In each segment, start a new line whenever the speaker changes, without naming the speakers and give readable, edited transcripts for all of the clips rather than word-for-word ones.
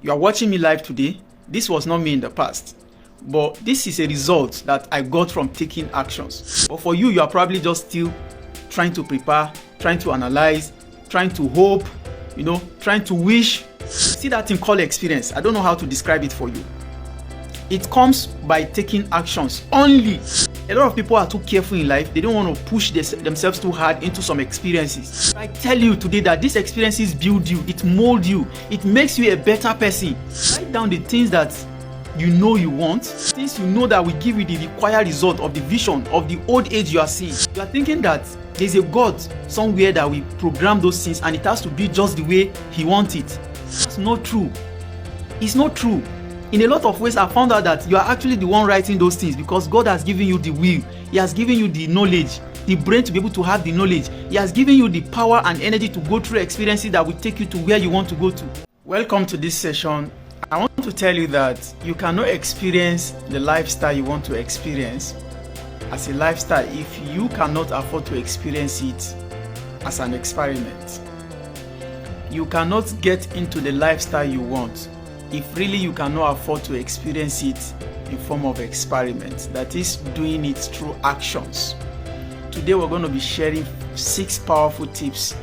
You are watching me live today. This was not me in the past, but this is a result that I got from taking actions. But for you, you are probably just still trying to prepare, trying to analyze, trying to hope, trying to wish. See that thing called experience. I don't know how to describe it for you. It comes by taking actions only. A lot of people are too careful in life. They don't want to push themselves too hard into some experiences. I tell you today that these experiences build you, it molds you, it makes you a better person. Write down the things that you know you want, things you know that will give you the required result of the vision of the old age you are seeing. You are thinking that there's a God somewhere that will program those things and it has to be just the way He wants it. That's not true. It's not true. In a lot of ways, I found out that you are actually the one writing those things because God has given you the will. He has given you the knowledge, the brain to be able to have the knowledge. He has given you the power and energy to go through experiences that will take you to where you want to go to. Welcome to this session. I want to tell you that you cannot experience the lifestyle you want to experience as a lifestyle if you cannot afford to experience it as an experiment. You cannot get into the lifestyle you want if really you cannot afford to experience it in form of experiment, that is doing it through actions. Today we're going to be sharing 6 powerful tips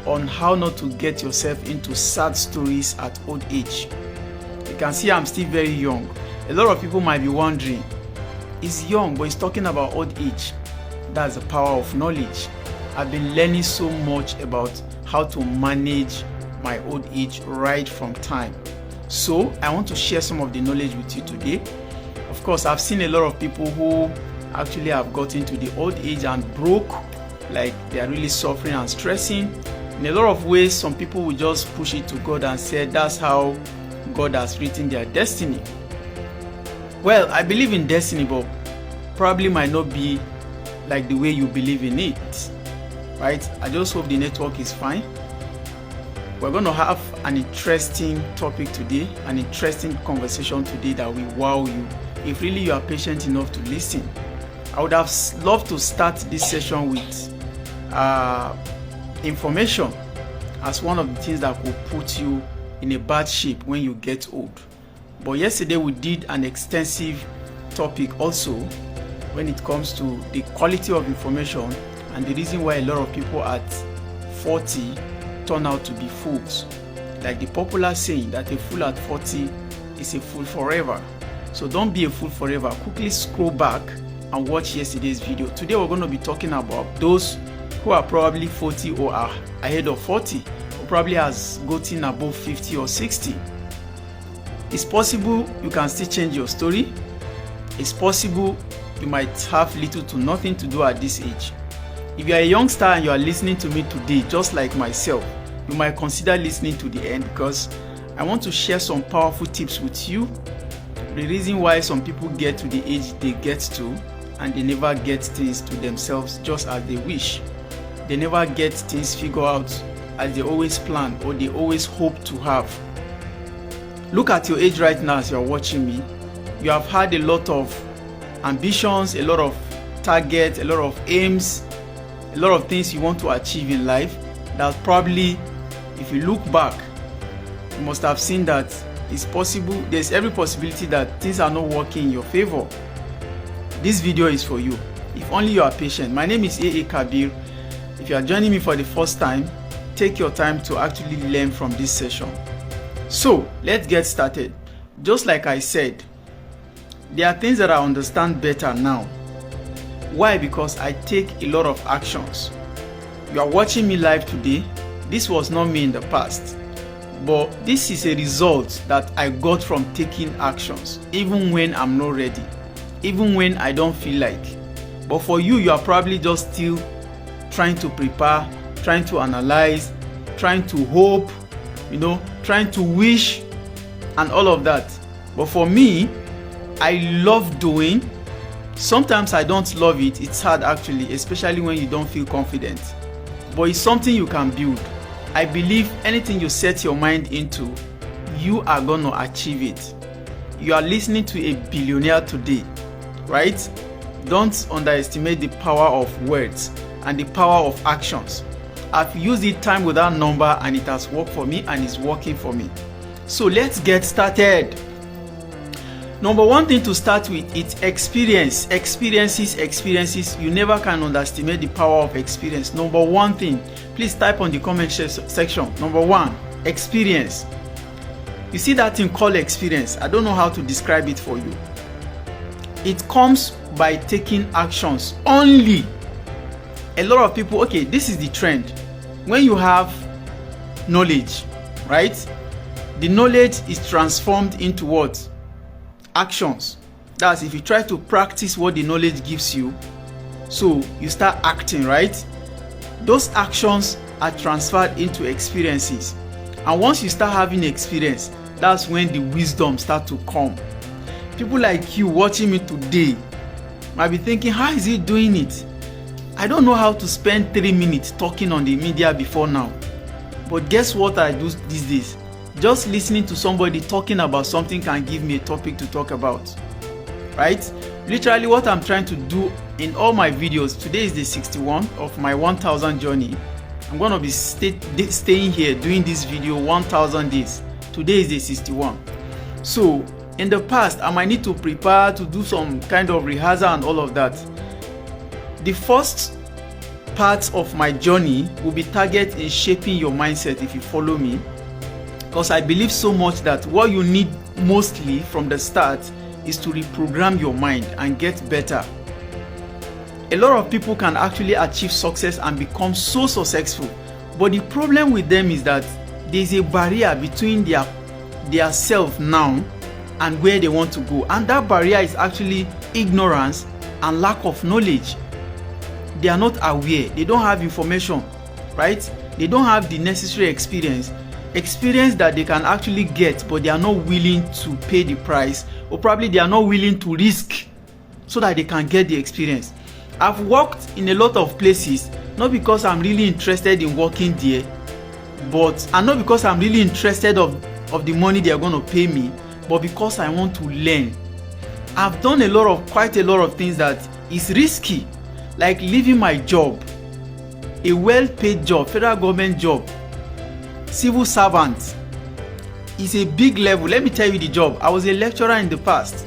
on how not to get yourself into sad stories at old age. You can see I'm still very young. A lot of people might be wondering, he's young but he's talking about old age. That's the power of knowledge. I've been learning so much about how to manage my old age right from time. So I want to share some of the knowledge with you today. Of course, I've seen a lot of people who actually have gotten to the old age and broke, like they are really suffering and stressing. In a lot of ways, some people will just push it to God and say that's how God has written their destiny. Well, I believe in destiny, but probably might not be like the way you believe in it, right? I just hope the network is fine. We're going to have an interesting topic today, an interesting conversation today that will wow you if really you are patient enough to listen. I would have loved to start this session with information as one of the things that could put you in a bad shape when you get old. But yesterday we did an extensive topic also when it comes to the quality of information and the reason why a lot of people at 40 turn out to be fools. Like the popular saying that a fool at 40 is a fool forever. So don't be a fool forever. Quickly scroll back and watch yesterday's video. Today we're going to be talking about those who are probably 40 or are ahead of 40, or probably has gotten above 50 or 60. It's possible you can still change your story. It's possible you might have little to nothing to do at this age. If you are a youngster and you are listening to me today, just like myself, you might consider listening to the end because I want to share some powerful tips with you. The reason why some people get to the age they get to and they never get things to themselves just as they wish. They never get things figured out as they always plan or they always hope to have. Look at your age right now as you are watching me. You have had a lot of ambitions, a lot of targets, a lot of aims, a lot of things you want to achieve in life that probably, if you look back, you must have seen that it's possible, there's every possibility that things are not working in your favor. This video is for you, if only you are patient. My name is A.A. Kabir. If you are joining me for the first time, take your time to actually learn from this session. So, let's get started. Just like I said, there are things that I understand better now. Why? Because I take a lot of actions. You are watching me live today. This was not me in the past, but this is a result that I got from taking actions, even when I'm not ready, even when I don't feel like. But for you, you are probably just still trying to prepare, trying to analyze, trying to hope, trying to wish and all of that. But for me, I love doing. Sometimes I don't love it. It's hard actually, especially when you don't feel confident. But it's something you can build. I believe anything you set your mind into, you are going to achieve it. You are listening to a billionaire today, right? Don't underestimate the power of words and the power of actions. I've used it time without number and it has worked for me and it's working for me. So let's get started. Number one thing to start with, it's experience. Experiences. You never can underestimate the power of experience. Number one thing, please type on the comment section. Number one, experience. You see that thing called experience? I don't know how to describe it for you. It comes by taking actions only. A lot of people, okay, this is the trend. When you have knowledge, right? The knowledge is transformed into what? Actions. That's if you try to practice what the knowledge gives you, so you start acting, right? Those actions are transferred into experiences. And once you start having experience, that's when the wisdom starts to come. People like you watching me today might be thinking, how is he doing it? I don't know how to spend 3 minutes talking on the media before now. But guess what I do these days? Just listening to somebody talking about something can give me a topic to talk about, right? Literally what I'm trying to do in all my videos, today is the 61 of my 1000 journey. I'm going to be staying here doing this video 1000 days. Today is the 61. So in the past, I might need to prepare to do some kind of rehearsal and all of that. The first part of my journey will be targeted in shaping your mindset if you follow me. Because I believe so much that what you need mostly from the start is to reprogram your mind and get better. A lot of people can actually achieve success and become so successful. But the problem with them is that there's a barrier between their self now and where they want to go. And that barrier is actually ignorance and lack of knowledge. They are not aware. They don't have information, right? They don't have the necessary experience that they can actually get, but they are not willing to pay the price, or probably they are not willing to risk so that they can get the experience. I've worked in a lot of places, not because I'm really interested in working there, and not because I'm really interested of the money they are going to pay me, but because I want to learn. I've done quite a lot of things that is risky, like leaving my job, a well-paid job, federal government job, civil servant. Is a big level. Let me tell you the job. I was a lecturer in the past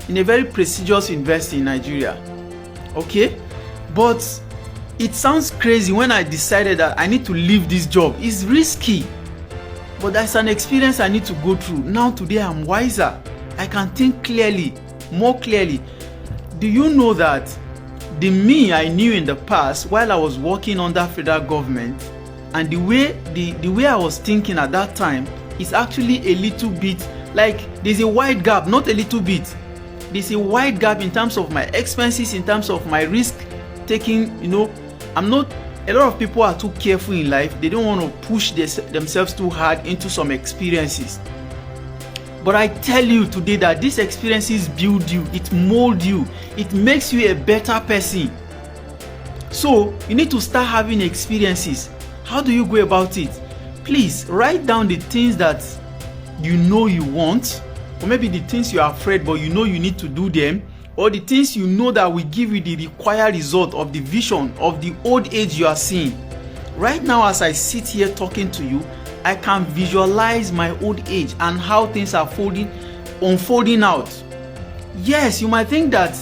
in a very prestigious university in Nigeria. Okay? But it sounds crazy when I decided that I need to leave this job. It's risky. But that's an experience I need to go through. Now today I'm wiser. I can think clearly, more clearly. Do you know that the me I knew in the past while I was working under federal government, and the way I was thinking at that time is actually a little bit like there's a wide gap, not a little bit. There's a wide gap in terms of my expenses, in terms of my risk taking. A lot of people are too careful in life. They don't want to push themselves too hard into some experiences. But I tell you today that these experiences build you, it molds you, it makes you a better person. So you need to start having experiences. How do you go about it? Please write down the things that you know you want, or maybe the things you are afraid but you know you need to do them, or the things you know that will give you the required result of the vision of the old age you are seeing. Right now as I sit here talking to you, I can visualize my old age and how things are unfolding out. Yes, you might think that,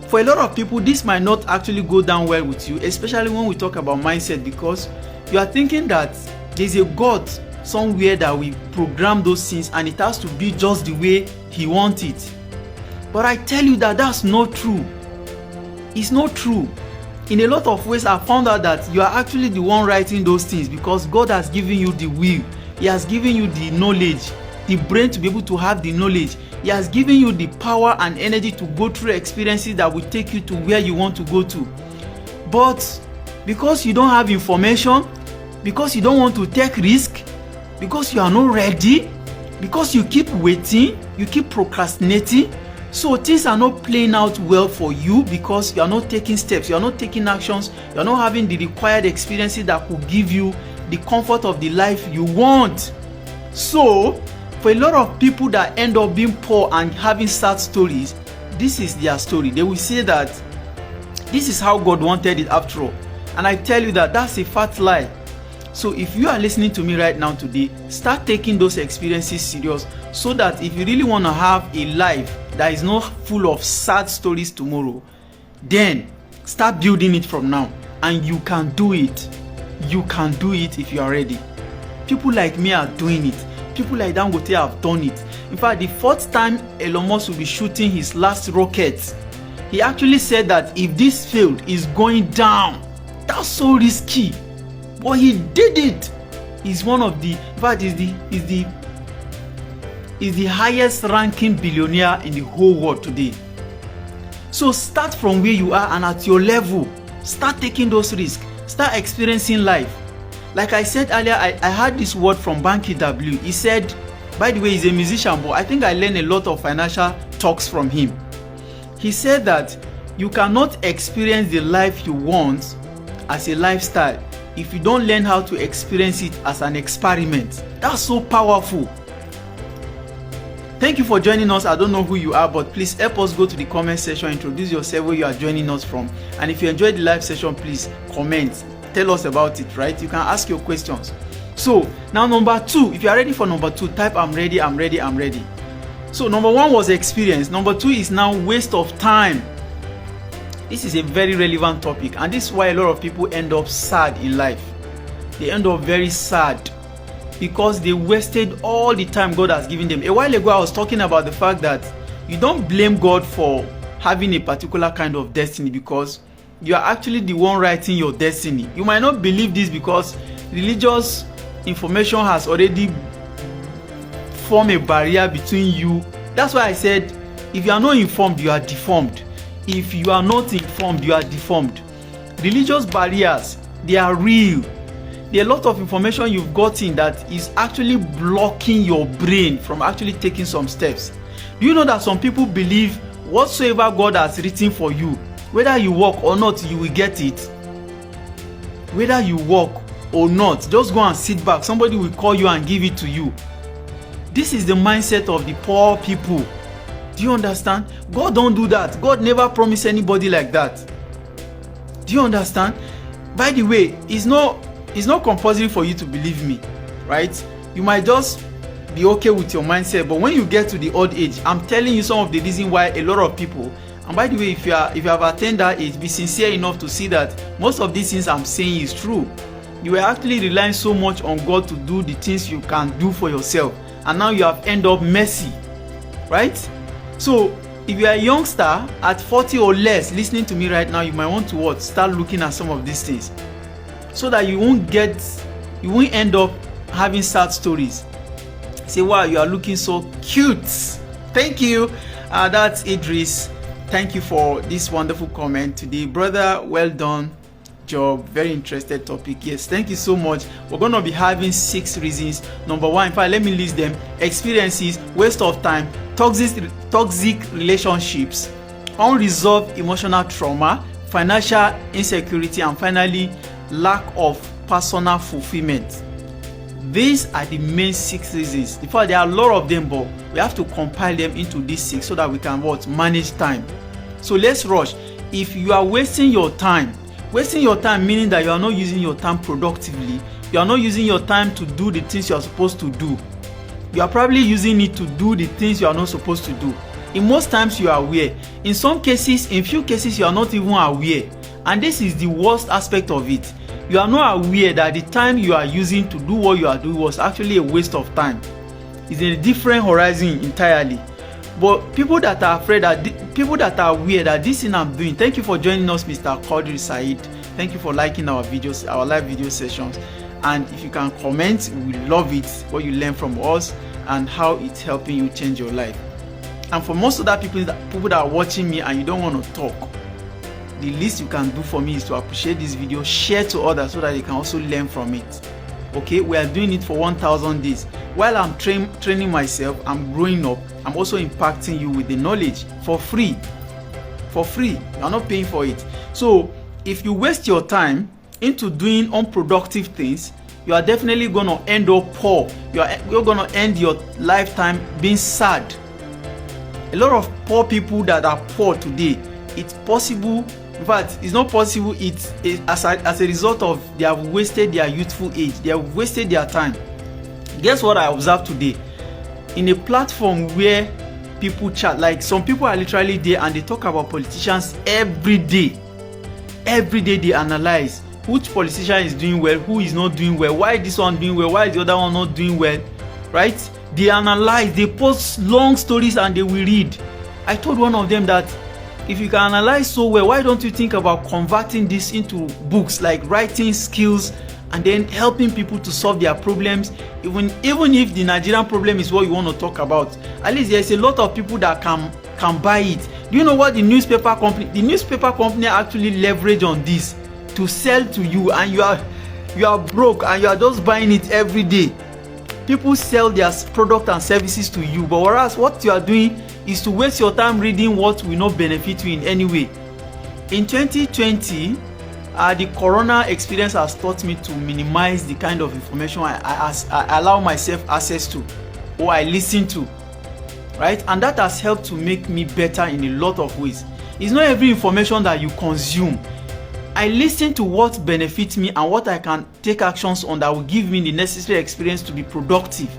for a lot of people, this might not actually go down well with you, especially when we talk about mindset, because you are thinking that there's a God somewhere that will program those things and it has to be just the way He wants it. But I tell you that that's not true. It's not true. In a lot of ways, I found out that you are actually the one writing those things, because God has given you the will. He has given you the knowledge, the brain to be able to have the knowledge. He has given you the power and energy to go through experiences that will take you to where you want to go to. But because you don't have information, because you don't want to take risk, because you are not ready, because you keep waiting, you keep procrastinating, so things are not playing out well for you, because you are not taking steps, you are not taking actions, you are not having the required experiences that could give you the comfort of the life you want. So for a lot of people that end up being poor and having sad stories, this is their story. They will say that this is how God wanted it after all. And I tell you that that's a fat lie. So if you are listening to me right now today, start taking those experiences serious, so that if you really want to have a life that is not full of sad stories tomorrow, then start building it from now, and you can do it. You can do it if you are ready. People like me are doing it. People like Dangote have done it. In fact, the fourth time Elon Musk will be shooting his last rocket, he actually said that if this failed, it's going down. That's so risky, but he did it. He's one of the, in fact, is the highest ranking billionaire in the whole world today. So start from where you are, and at your level, start taking those risks. Start experiencing life. Like I said earlier, I heard this word from Banky W. He said, by the way, he's a musician, but I think I learned a lot of financial talks from him. He said that you cannot experience the life you want as a lifestyle if you don't learn how to experience it as an experiment. That's so powerful. Thank you for joining us. I don't know who you are, but please help us go to the comment section, introduce yourself, where you are joining us from. And if you enjoyed the live session, please comment. Tell us about it, right? You can ask your questions. So now number 2, if you are ready for number 2, type I'm ready, I'm ready, I'm ready. So number 1 was experience. Number 2 is now waste of time. This is a very relevant topic, and this is why a lot of people end up sad in life. They end up very sad because they wasted all the time God has given them. A while ago, I was talking about the fact that you don't blame God for having a particular kind of destiny, because you are actually the one writing your destiny. You might not believe this because religious information has already formed a barrier between you. That's why I said, if you are not informed, you are deformed. If you are not informed, you are deformed. Religious barriers, they are real. There are a lot of information you've gotten that is actually blocking your brain from actually taking some steps. Do you know that some people believe whatsoever God has written for you, whether you work or not, you will get it? Whether you work or not, just go and sit back. Somebody will call you and give it to you. This is the mindset of the poor people. Do you understand? God don't do that. God never promised anybody like that. Do you understand? By the way, it's not compulsory for you to believe me, right? You might just be okay with your mindset, but when you get to the old age, I'm telling you some of the reason why a lot of people, and by the way, if you have attained that age, be sincere enough to see that most of these things I'm saying is true. You were actually relying so much on God to do the things you can do for yourself, and now you have ended up messy, right? So if you are a youngster at 40 or less listening to me right now, you might want to start looking at some of these things, so that you won't end up having sad stories. Say, wow, you are looking so cute. Thank you. That's Idris. Thank you for this wonderful comment today, brother. Well done job. Very interested topic. Yes, thank you so much. We're going to be having 6 reasons. Number 1, in fact, let me list them: experiences, waste of time, toxic relationships, unresolved emotional trauma, financial insecurity, and finally, lack of personal fulfillment. These are the main 6 reasons. In fact, there are a lot of them, but we have to compile them into these 6 so that we can manage time. So let's rush. If you are wasting your time meaning that you are not using your time productively, you are not using your time to do the things you are supposed to do. You are probably using it to do the things you are not supposed to do. In most times, you are aware. In some cases, in few cases, you are not even aware. And this is the worst aspect of it. You are not aware that the time you are using to do what you are doing was actually a waste of time. It's in a different horizon entirely. But people that are afraid, people that are aware that this thing I'm doing, thank you for joining us, Mr. Quadri Said. Thank you for liking our videos, our live video sessions. And if you can comment, we love it, what you learn from us and how it's helping you change your life. And for most of that people that are watching me and you don't want to talk, the least you can do for me is to appreciate this video, share to others so that they can also learn from it. Okay, we are doing it for 1,000 days. While I'm training myself, I'm growing up, I'm also impacting you with the knowledge for free. For free, you are not paying for it. So if you waste your time into doing unproductive things, you are definitely going to end up poor. You're going to end your lifetime being sad. A lot of poor people that are poor today, it's possible In fact, it's not possible. As a result of they have wasted their youthful age, they have wasted their time. Guess what I observed today? In a platform where people chat, like some people are literally there and they talk about politicians every day. Every day they analyze which politician is doing well, who is not doing well, why this one doing well, why is the other one not doing well, right? They analyze, they post long stories and they will read. I told one of them that if you can analyze so well, why don't you think about converting this into books, like writing skills and then helping people to solve their problems, even if the Nigerian problem is what you want to talk about. At least there's a lot of people that can buy it. Do you know what the newspaper company actually leverage on this to sell to you, and you are broke and you are just buying it every day? People sell their product and services to you, but whereas what you are doing is to waste your time reading what will not benefit you in any way. In 2020, the corona experience has taught me to minimize the kind of information I allow myself access to or I listen to, right? And that has helped to make me better in a lot of ways. It's not every information that you consume. I listen to what benefits me and what I can take actions on that will give me the necessary experience to be productive.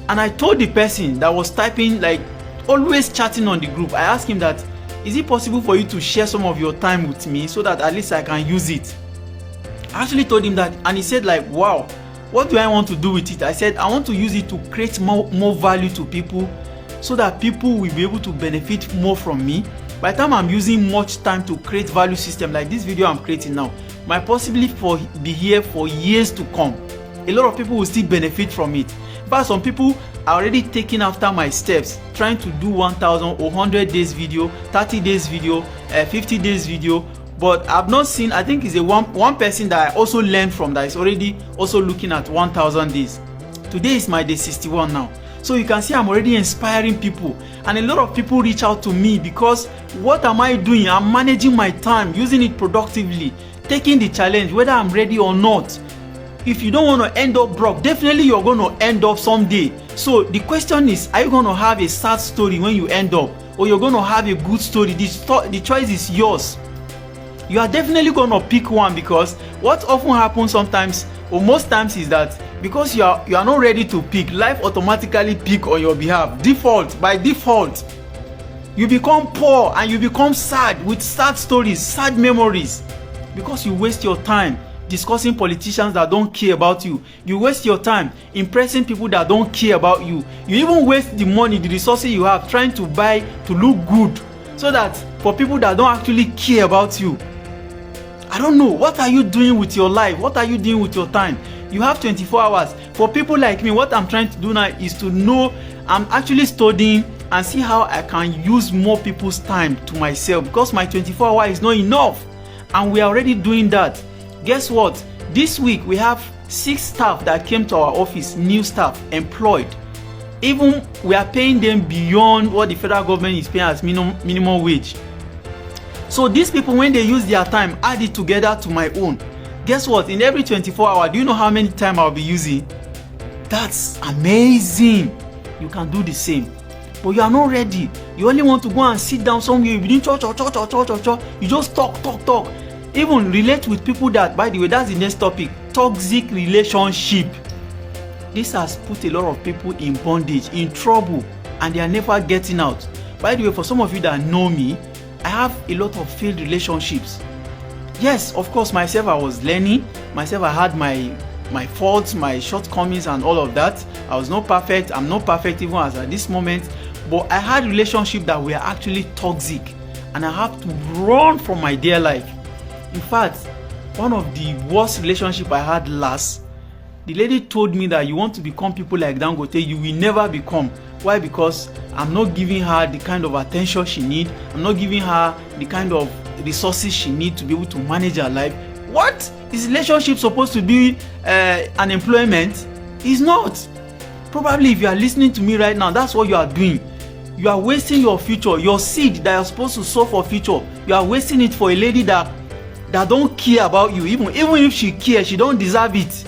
And I told the person that was typing, like always chatting on the group, I asked him that, is it possible for you to share some of your time with me so that at least I can use it? I actually told him that, and he said like, wow, what do I want to do with it? I said, I want to use it to create more value to people so that people will be able to benefit more from me. By the time I'm using much time to create value system like this video I'm creating now, might possibly be here for years to come. A lot of people will still benefit from it. But some people are already taking after my steps, trying to do 1,000 or 100 days video, 30 days video, 50 days video. But I've not seen, I think it's a one person that I also learned from that is already also looking at 1,000 days. Today is my day 61 now. So you can see I'm already inspiring people, and a lot of people reach out to me because what am I doing? I'm managing my time, using it productively, taking the challenge whether I'm ready or not. If you don't want to end up broke, definitely you're going to end up someday. So the question is, are you going to have a sad story when you end up, or you're going to have a good story? The choice is yours. You are definitely going to pick one, because what often happens sometimes or most times is that because you are not ready to pick, life automatically pick on your behalf. By default, you become poor and you become sad with sad stories, sad memories, because you waste your time discussing politicians that don't care about you. You waste your time impressing people that don't care about you. You even waste the money, the resources you have trying to buy to look good, so that for people that don't actually care about you. I don't know, what are you doing with your life? What are you doing with your time? You have 24 hours. For people like me, what I'm trying to do now is to know I'm actually studying and see how I can use more people's time to myself, because my 24 hours is not enough, and we are already doing that. Guess what? This week we have 6 staff that came to our office, new staff employed. Even we are paying them beyond what the federal government is paying as minimum wage. So these people, when they use their time, add it together to my own. Guess what? In every 24 hours, do you know how many time I'll be using? That's amazing. You can do the same. But you are not ready. You only want to go and sit down somewhere. You didn't talk. You just talk. Even relate with people that, by the way, that's the next topic. Toxic relationship. This has put a lot of people in bondage, in trouble, and they are never getting out. By the way, for some of you that know me, I have a lot of failed relationships. Yes, of course, myself, I was learning. Myself, I had my faults, my shortcomings and all of that. I was not perfect. I'm not perfect even as at this moment. But I had relationships that were actually toxic, and I have to run from my dear life. In fact, one of the worst relationships I had last, the lady told me that you want to become people like Dangote, you will never become. Why? Because I'm not giving her the kind of attention she needs. I'm not giving her the kind of resources she needs to be able to manage her life. What? Is relationship supposed to be an employment? It's not. Probably if you are listening to me right now, that's what you are doing. You are wasting your future, your seed that you're supposed to sow for future. You are wasting it for a lady that don't care about you. Even if she cares, she don't deserve it.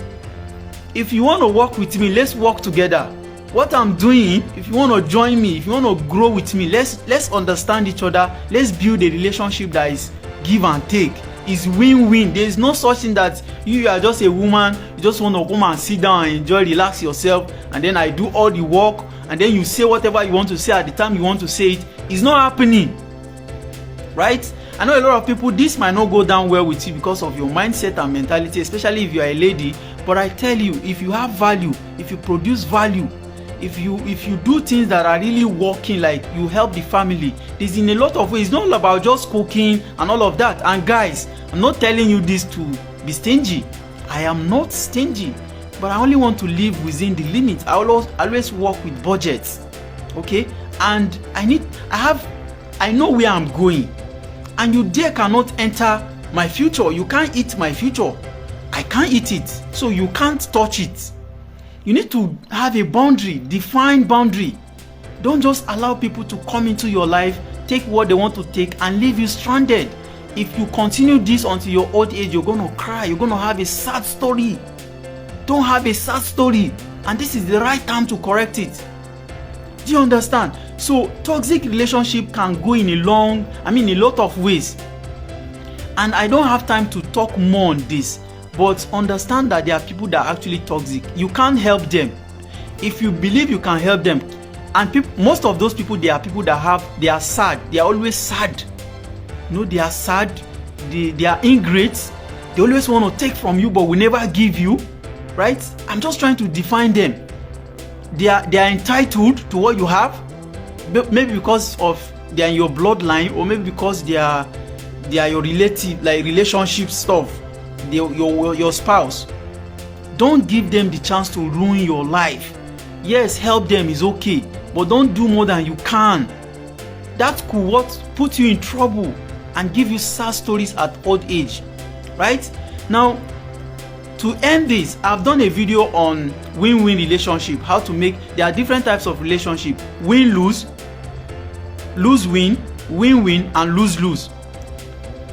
If you want to work with me, let's work together. What I'm doing, if you want to join me, if you want to grow with me, let's understand each other. Let's build a relationship that is give and take. It's win-win. There is no such thing that you are just a woman, you just want to come and sit down and enjoy, relax yourself, and then I do all the work, and then you say whatever you want to say at the time you want to say it. It's not happening, right? I know a lot of people, this might not go down well with you because of your mindset and mentality, especially if you are a lady. But I tell you, if you have value, if you produce value, if you do things that are really working, like you help the family, there's in a lot of ways. It's not all about just cooking and all of that. And guys, I'm not telling you this to be stingy. I am not stingy, but I only want to live within the limits. I always work with budgets, okay? And I know where I'm going, and you dare cannot enter my future. You can't eat my future. I can't eat it, so you can't touch it. You need to have a boundary, defined boundary. Don't just allow people to come into your life, take what they want to take, and leave you stranded. If you continue this until your old age, you're going to cry. You're going to have a sad story. Don't have a sad story. And this is the right time to correct it. Do you understand? So toxic relationship can go in a lot of ways. And I don't have time to talk more on this. But understand that there are people that are actually toxic. You can't help them. If you believe you can help them, and most of those people, they are people that they are sad. They are always sad. No, they are sad. They are ingrates. They always want to take from you, but will never give you. Right? I'm just trying to define them. They are entitled to what you have. Maybe because of they are in your bloodline, or maybe because they are your relative, like relationship stuff. Your spouse. Don't give them the chance to ruin your life. Yes, help them is okay, but don't do more than you can. That could put you in trouble and give you sad stories at old age, right? Now, to end this, I've done a video on win-win relationship, how to make. There are different types of relationship: win-lose, lose-win, win-win, and lose-lose.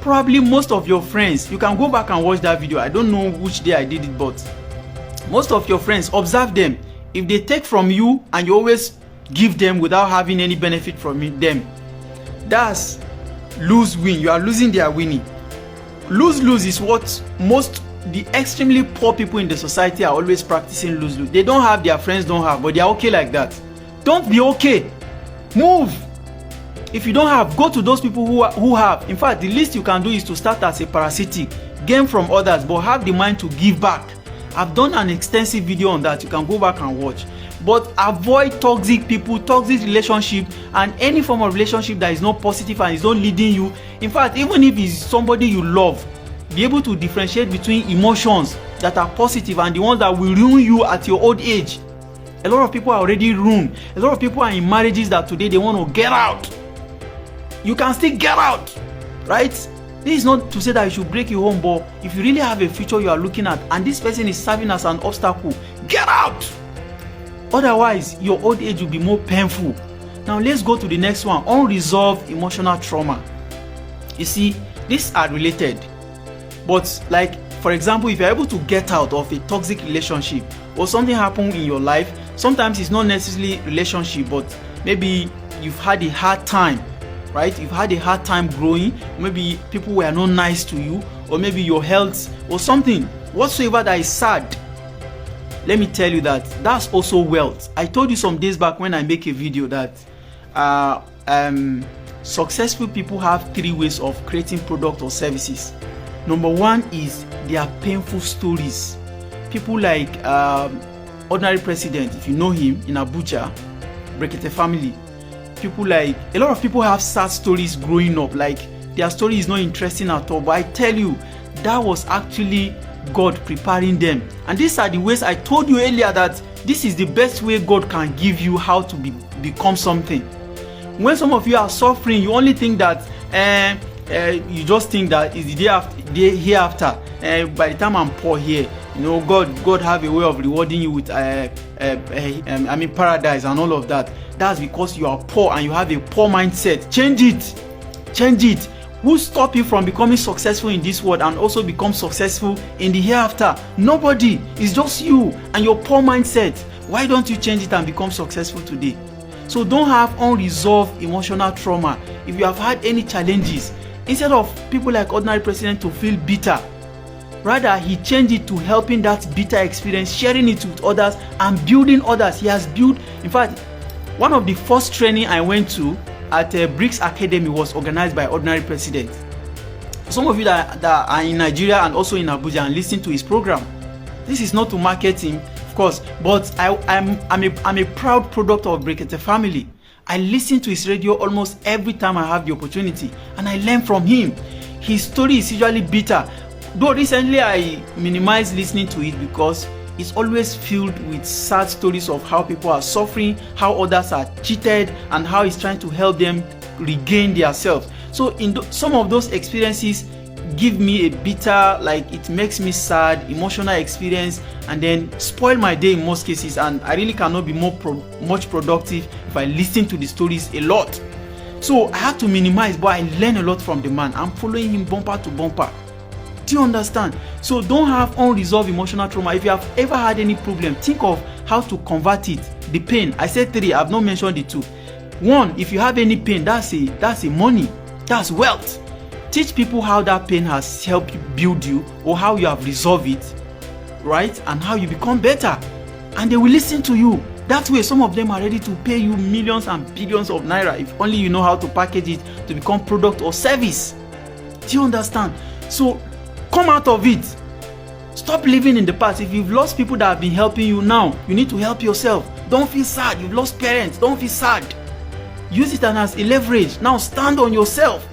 Probably most of your friends, you can go back and watch that video. I don't know which day I did it, but most of your friends, observe them. If they take from you and you always give them without having any benefit from them, that's lose-win. You are losing, they are winning. Lose-lose is what the extremely poor people in the society are always practicing. Lose-lose. They don't have, their friends don't have, but they are okay like that. Don't be okay. Move. If you don't have, go to those people who have. In fact, the least you can do is to start as a parasitic, gain from others, but have the mind to give back. I've done an extensive video on that. You can go back and watch. But avoid toxic people, toxic relationship, and any form of relationship that is not positive and is not leading you. In fact, even if it's somebody you love, be able to differentiate between emotions that are positive and the ones that will ruin you at your old age. A lot of people are already ruined. A lot of people are in marriages that today they want to get out. You can still get out, right? This is not to say that you should break your home, but if you really have a future you are looking at and this person is serving as an obstacle, get out. Otherwise, your old age will be more painful. Now let's go to the next one: unresolved emotional trauma. You see, these are related. But like, for example, if you're able to get out of a toxic relationship or something happened in your life, sometimes it's not necessarily relationship, but maybe you've had a hard time. Right? You've had a hard time growing, maybe people were not nice to you, or maybe your health or something whatsoever that is sad. Let me tell you that's also wealth. I told you some days back when I make a video that successful people have 3 ways of creating product or services. Number 1 is their painful stories. People like Ordinary President, if you know him, in Abuja, Brekete family. People like, a lot of people have sad stories growing up, like their story is not interesting at all, but I tell you, that was actually God preparing them. And these are the ways I told you earlier, that this is the best way God can give you how to become something. When some of you are suffering, you only think that you just think that is the hereafter. By the time I'm poor here, you know, God have a way of rewarding you with paradise and all of that. That's because you are poor and you have a poor mindset. Change it. Who stop you from becoming successful in this world and also become successful in the hereafter? Nobody. It's just you and your poor mindset. Why don't you change it and become successful today? So don't have unresolved emotional trauma. If you have had any challenges, Instead of people like Ordinary President to feel bitter, rather he changed it to helping that bitter experience, sharing it with others and building others. He has built, in fact, one of the first training I went to at BRICS Academy was organized by Ordinary President. Some of you that are in Nigeria and also in Abuja and listen to his program, this is not to market him, of course, but I'm a proud product of Brekete family. I listen to his radio almost every time I have the opportunity, and I learn from him. His story is usually bitter, though recently I minimized listening to it because it's always filled with sad stories of how people are suffering, how others are cheated, and how he's trying to help them regain their self. So in some of those experiences give me a bitter, like it makes me sad, emotional experience, and then spoil my day in most cases, and I really cannot be much productive if I listen to the stories a lot. So I have to minimize, but I learn a lot from the man. I'm following him bumper to bumper. Do you understand? So don't have unresolved emotional trauma. If you have ever had any problem, think of how to convert it. The pain, I said 3, I've not mentioned the 2. 1, if you have any pain, that's a money, that's wealth. Teach people how that pain has helped you build you, or how you have resolved it, right? And how you become better. And they will listen to you. That way, some of them are ready to pay you millions and billions of naira if only you know how to package it to become product or service. Do you understand? So come out of it. Stop living in the past. If you've lost people that have been helping you now, you need to help yourself. Don't feel sad. You've lost parents. Don't feel sad. Use it as a leverage. Now stand on yourself.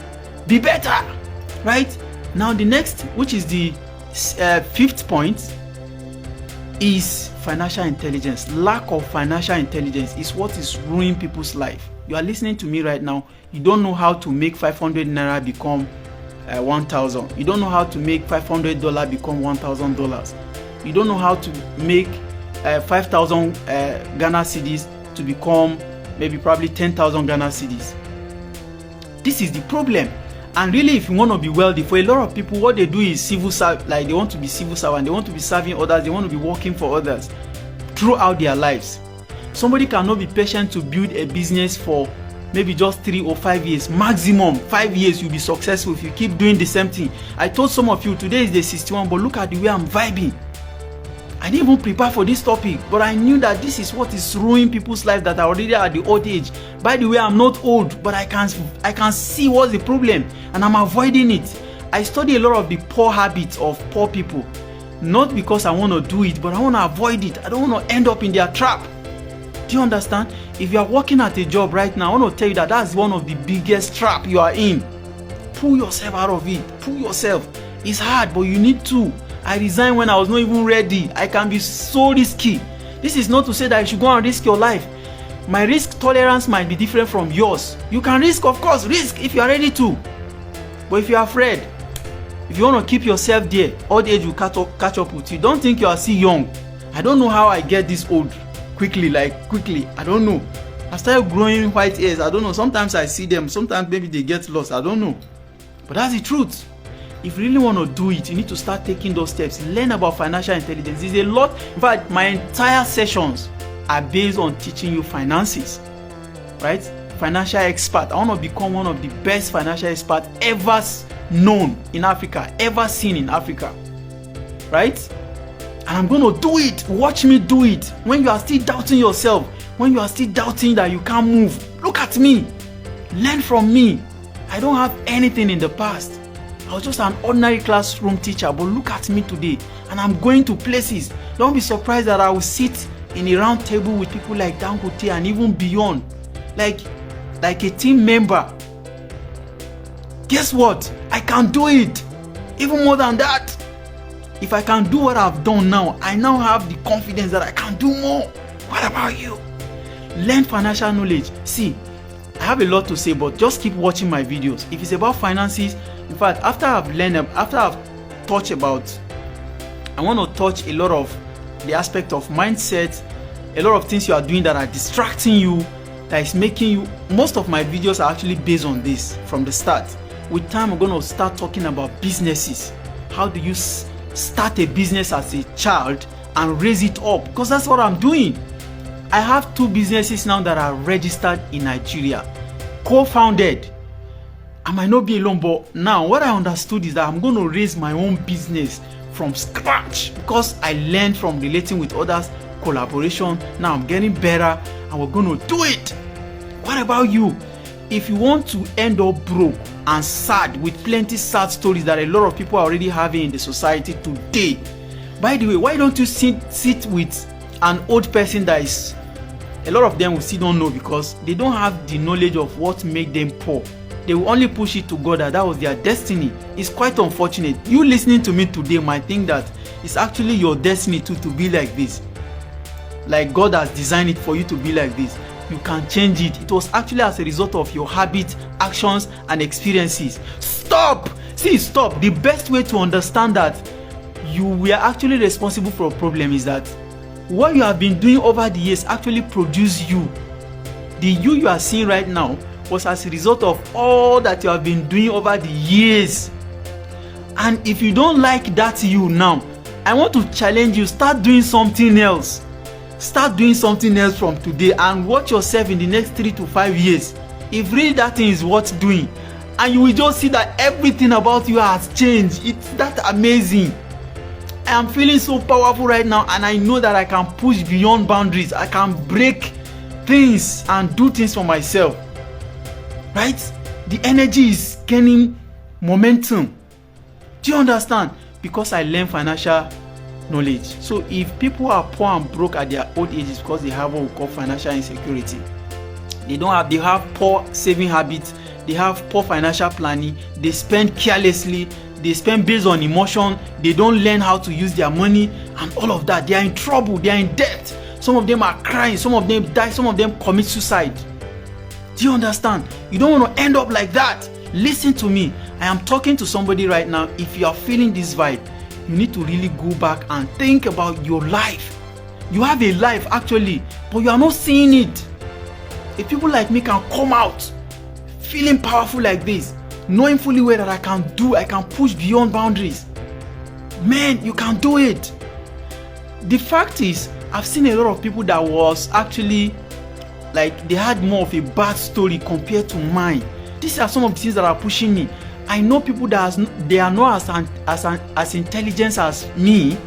Be better, right? Now the next, which is the 5th point, is financial intelligence. Lack of financial intelligence is what is ruining people's life. You are listening to me right now. You don't know how to make 500 naira become 1,000. You don't know how to make $500 become $1,000. You don't know how to make 5,000 Ghana cedis to become maybe probably 10,000 Ghana cedis. This is the problem. And really, if you want to be wealthy, for a lot of people, what they do is civil service, like they want to be civil servant, they want to be serving others, they want to be working for others throughout their lives. Somebody cannot be patient to build a business for maybe just 3 or 5 years. Maximum 5 years, you'll be successful if you keep doing the same thing. I told some of you today is the 61, but look at the way I'm vibing. I didn't even prepare for this topic, but I knew that this is what is ruining people's life that are already at the old age. By the way, I'm not old, but I can see what's the problem, and I'm avoiding it. I study a lot of the poor habits of poor people, not because I want to do it, but I want to avoid it. I don't want to end up in their trap. Do you understand? If you are working at a job right now, I want to tell you that that's one of the biggest trap you are in. Pull yourself out of it. Pull yourself. It's hard, but you need to. I resigned when I was not even ready. I can be so risky. This is not to say that you should go and risk your life. My risk tolerance might be different from yours. You can risk, of course, risk if you are ready to. But if you are afraid, if you want to keep yourself there, old age will catch up with you. Don't think you are still young. I don't know how I get this old quickly. I don't know. I started growing white hairs. I don't know. Sometimes I see them. Sometimes maybe they get lost. I don't know. But that's the truth. If you really want to do it, you need to start taking those steps. Learn about financial intelligence. There's a lot. In fact, my entire sessions are based on teaching you finances, right? Financial expert. I want to become one of the best financial experts ever known in Africa, ever seen in Africa, right? And I'm going to do it. Watch me do it. When you are still doubting yourself, when you are still doubting that you can't move, look at me. Learn from me. I don't have anything in the past. I was just an ordinary classroom teacher, but look at me today, and I'm going to places. Don't be surprised that I will sit in a round table with people like Dangote and even beyond, like a team member. Guess what? I can do it. Even more than that. If I can do what I've done now, I now have the confidence that I can do more. What about you? Learn financial knowledge. See, I have a lot to say, but just keep watching my videos. If it's about finances, in fact, after I've touched about, I want to touch a lot of the aspect of mindset, a lot of things you are doing that are distracting you, that is making you, most of my videos are actually based on this from the start. With time, we're going to start talking about businesses. How do you start a business as a child and raise it up? Because that's what I'm doing. I have 2 businesses now that are registered in Nigeria, co-founded. I might not be alone, but now what I understood is that I'm going to raise my own business from scratch because I learned from relating with others, collaboration. Now I'm getting better and we're going to do it. What about you? If you want to end up broke and sad with plenty sad stories that a lot of people are already having in the society today, by the way, why don't you sit with an old person that is, a lot of them will still don't know because they don't have the knowledge of what made them poor. They will only push it to God that was their destiny. It's quite unfortunate. You listening to me today might think that it's actually your destiny to be like this. Like God has designed it for you to be like this. You can change it. It was actually as a result of your habits, actions, and experiences. Stop! Stop. The best way to understand that you were actually responsible for a problem is that what you have been doing over the years actually produced you. The you are seeing right now was as a result of all that you have been doing over the years. And if you don't like that you now, I want to challenge you, start doing something else. Start doing something else from today and watch yourself in the next 3 to 5 years. If really that thing is worth doing, and you will just see that everything about you has changed. It's that amazing. I am feeling so powerful right now, and I know that I can push beyond boundaries. I can break things and do things for myself. Right? The energy is gaining momentum. Do you understand? Because I learned financial knowledge. So if people are poor and broke at their old ages because they have what we call financial insecurity, they have poor saving habits, they have poor financial planning, they spend carelessly, they spend based on emotion, they don't learn how to use their money and all of that. They are in trouble, they are in debt. Some of them are crying, some of them die, some of them commit suicide. Do you understand? You don't want to end up like that. Listen to me. I am talking to somebody right now. If you are feeling this vibe, you need to really go back and think about your life. You have a life actually, but you are not seeing it. If people like me can come out feeling powerful like this, knowing fully well that I can push beyond boundaries, man, you can do it. The fact is, I've seen a lot of people that was actually like they had more of a bad story compared to mine. These are some of the things that are pushing me. I know people that they are not as intelligent as me,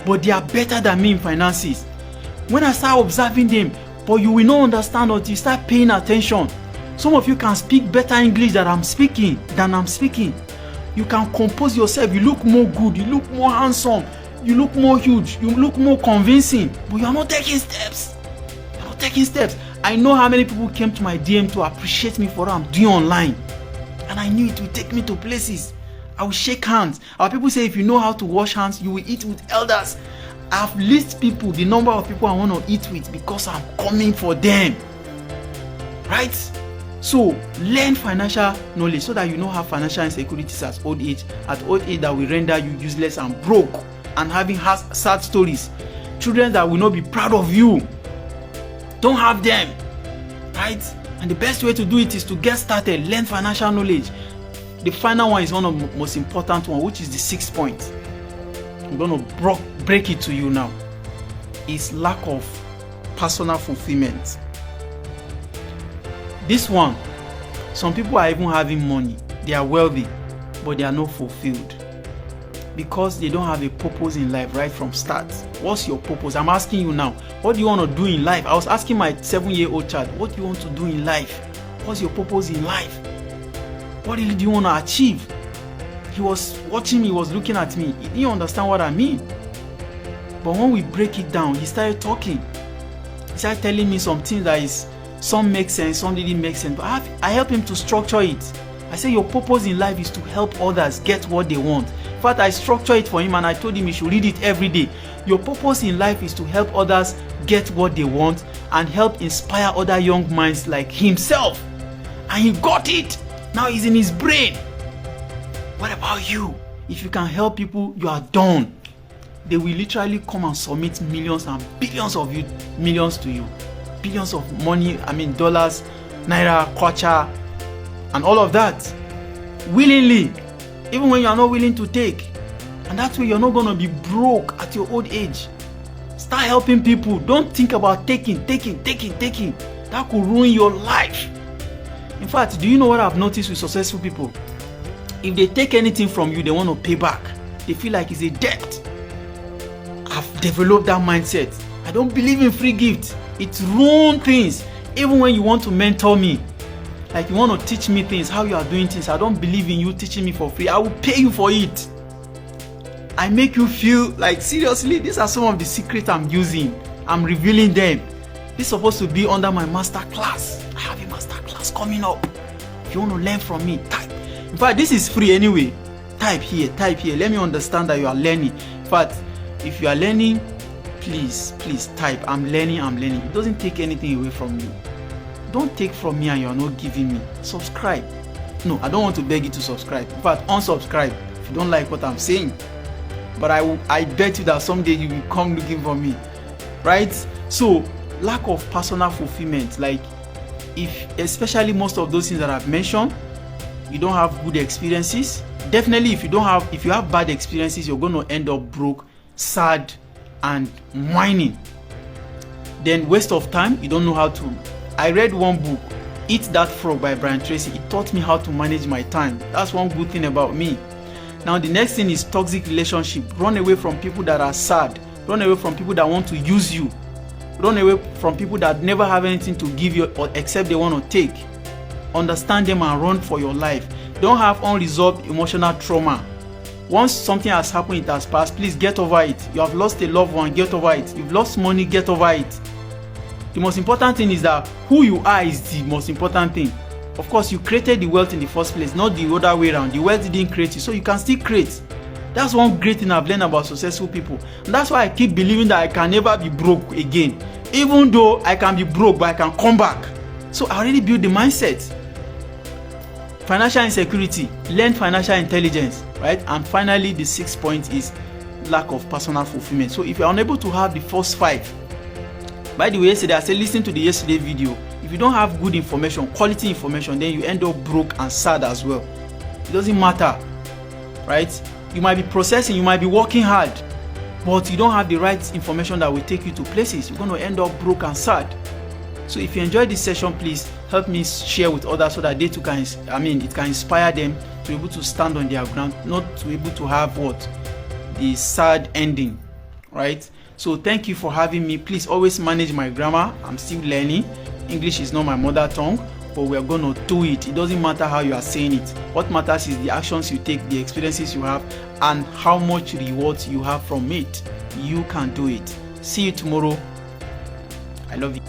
but they are better than me in finances. When I start observing them, but you will not understand until you start paying attention. Some of you can speak better English than I'm speaking. You can compose yourself. You look more good. You look more handsome. You look more huge. You look more convincing. But you are not taking steps. I know how many people came to my DM to appreciate me for what I'm doing online. And I knew it would take me to places. I will shake hands. Our people say if you know how to wash hands, you will eat with elders. I've listed people, the number of people I want to eat with because I'm coming for them. Right? So learn financial knowledge so that you don't have financial insecurities at old age that will render you useless and broke and having sad stories. Children that will not be proud of you. Don't have them. Right? And the best way to do it is to get started, learn financial knowledge. The final one is one of the most important one, which is the 6th point. I'm going to break it to you now. It's lack of personal fulfillment. This one, some people are even having money. They are wealthy, but they are not fulfilled because they don't have a purpose in life right from start. What's your purpose? I'm asking you now. What do you want to do in life? I was asking my 7-year-old child, what do you want to do in life? What's your purpose in life? What really do you want to achieve? He was watching me, he was looking at me. He didn't understand what I mean. But when we break it down, he started talking. He started telling me some things that is, some make sense, some didn't make sense. But I help him to structure it. I say your purpose in life is to help others get what they want. In fact, I structure it for him and I told him he should read it every day. Your purpose in life is to help others get what they want and help inspire other young minds like himself. And he got it. Now he's in his brain. What about you? If you can help people, you are done. They will literally come and submit millions and billions of millions to you. Billions of money, dollars, naira, kwacha, and all of that. Willingly. Even when you are not willing to take. And that way you're not going to be broke at your old age. Start helping people. Don't think about taking. That could ruin your life. In fact, do you know what I've noticed with successful people? If they take anything from you, they want to pay back. They feel like it's a debt. I've developed that mindset. I don't believe in free gifts. It ruins things. Even when you want to mentor me, like you want to teach me things, how you are doing things, I don't believe in you teaching me for free. I will pay you for it. I make you feel like, seriously, these are some of the secrets I'm using. I'm revealing them. This is supposed to be under my master class. I have a master class coming up. If you want to learn from me, type. In fact, this is free anyway. Type here, type here. Let me understand that you are learning. In fact, if you are learning, please type. I'm learning. It doesn't take anything away from you. Don't take from me and you are not giving me. Subscribe. No, I don't want to beg you to subscribe. In fact, unsubscribe if you don't like what I'm saying. But I bet you that someday you will come looking for me, right? So lack of personal fulfillment, like especially most of those things that I've mentioned, you don't have good experiences. Definitely, if you have bad experiences, you're going to end up broke, sad, and whining. Then waste of time. You don't know how to. I read one book, Eat That Frog by Brian Tracy. It taught me how to manage my time. That's one good thing about me. Now the next thing is toxic relationship. Run away from people that are sad. Run away from people that want to use you. Run away from people that never have anything to give you or except they want to take. Understand them and run for your life. Don't have unresolved emotional trauma. Once something has happened, it has passed, please get over it. You have lost a loved one, get over it. You've lost money, get over it. The most important thing is that who you are is the most important thing. Of course, you created the wealth in the first place, not the other way around. The wealth didn't create you, so you can still create. That's one great thing I've learned about successful people. And that's why I keep believing that I can never be broke again. Even though I can be broke, but I can come back. So I already built the mindset. Financial insecurity, learn financial intelligence, right? And finally, the 6th point is lack of personal fulfillment. So if you're unable to have the first 5, by the way, yesterday I said listen to the yesterday video. If you don't have good information, quality information, then you end up broke and sad as well. It doesn't matter, right? You might be processing, you might be working hard, but you don't have the right information that will take you to places. You're going to end up broke and sad. So if you enjoyed this session, please help me share with others so that they too can, it can inspire them to be able to stand on their ground, not to be able to have the sad ending, right? So thank you for having me. Please always manage my grammar. I'm still learning. English is not my mother tongue, but we're going to do it. It doesn't matter how you are saying it. What matters is the actions you take, the experiences you have, and how much rewards you have from it. You can do it. See you tomorrow. I love you.